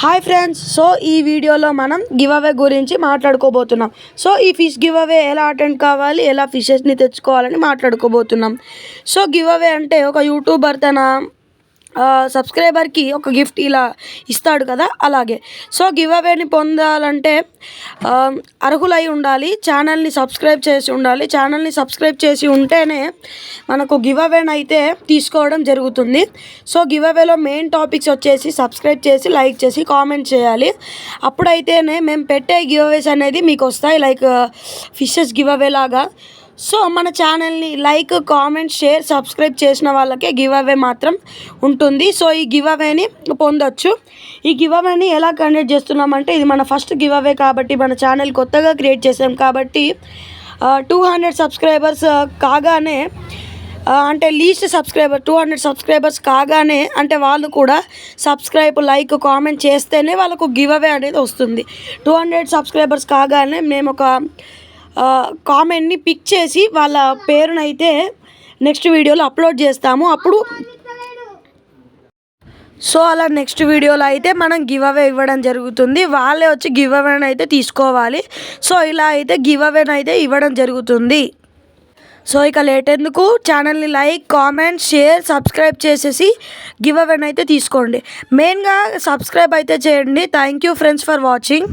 Hi friends, so ఈ వీడియోలో మనం గివ్ అవే గురించి మాట్లాడుకోబోతున్నాం. సో ఈ ఫిష్ గివ్ అవే ఎలా అటెండ్ కావాలి, ఎలా ఫిషెస్ని తెచ్చుకోవాలని మాట్లాడుకోబోతున్నాం. సో గివ్ అవే అంటే ఒక యూట్యూబర్ తన సబ్స్క్రైబర్కి ఒక గిఫ్ట్ ఇలా ఇస్తాడు కదా, అలాగే. సో గివ్ అవేని పొందాలంటే అర్హులై ఉండాలి, ఛానల్ని సబ్స్క్రైబ్ చేసి ఉండాలి. ఛానల్ని సబ్స్క్రైబ్ చేసి ఉంటేనే మనకు గివ్ అవేని అయితే తీసుకోవడం జరుగుతుంది. సో గివ్ అవేలో మెయిన్ టాపిక్స్ వచ్చేసి సబ్స్క్రైబ్ చేసి, లైక్ చేసి, కామెంట్ చేయాలి. అప్పుడైతేనే మేము పెట్టే గివ్ అవేస్ అనేది మీకు వస్తాయి, లైక్ ఫిషెస్ గివ్ అవే లాగా. సో మన ఛానల్ని లైక్, కామెంట్, షేర్, సబ్స్క్రైబ్ చేసిన వాళ్ళకే గివ్ అవే మాత్రం ఉంటుంది. సో ఈ గివ్ అవేని పొందొచ్చు. ఈ గివ్ అవేని ఎలా కండక్ట్ చేస్తున్నామంటే, ఇది మన ఫస్ట్ గివ్ అవే కాబట్టి, మన ఛానల్ కొత్తగా క్రియేట్ చేసాం కాబట్టి 200 సబ్స్క్రైబర్స్ కాగానే, అంటే లీస్ట్ సబ్స్క్రైబర్ 200 సబ్స్క్రైబర్స్ కాగానే, అంటే వాళ్ళు కూడా సబ్స్క్రైబ్, లైక్, కామెంట్ చేస్తేనే వాళ్ళకు గివ్ అవే అనేది వస్తుంది. 200 సబ్స్క్రైబర్స్ కాగానే మేము ఒక కామెంట్ని పిక్ చేసి వాళ్ళ పేరునైతే నెక్స్ట్ వీడియోలో అప్లోడ్ చేస్తాము. అప్పుడు సో అలా నెక్స్ట్ వీడియోలో అయితే మనం గివ్ అవే ఇవ్వడం జరుగుతుంది. వాళ్ళే వచ్చి గివ్ అవేని అయితే తీసుకోవాలి. సో ఇలా అయితే గివ్ అవేని అయితే ఇవ్వడం జరుగుతుంది. సో ఇక లేట్ ఎందుకు, ఛానల్ని లైక్, కామెంట్, షేర్, సబ్స్క్రైబ్ చేసేసి గివ్ అవేని అయితే తీసుకోండి. మెయిన్గా సబ్స్క్రైబ్ అయితే చేయండి. Thank you friends for watching.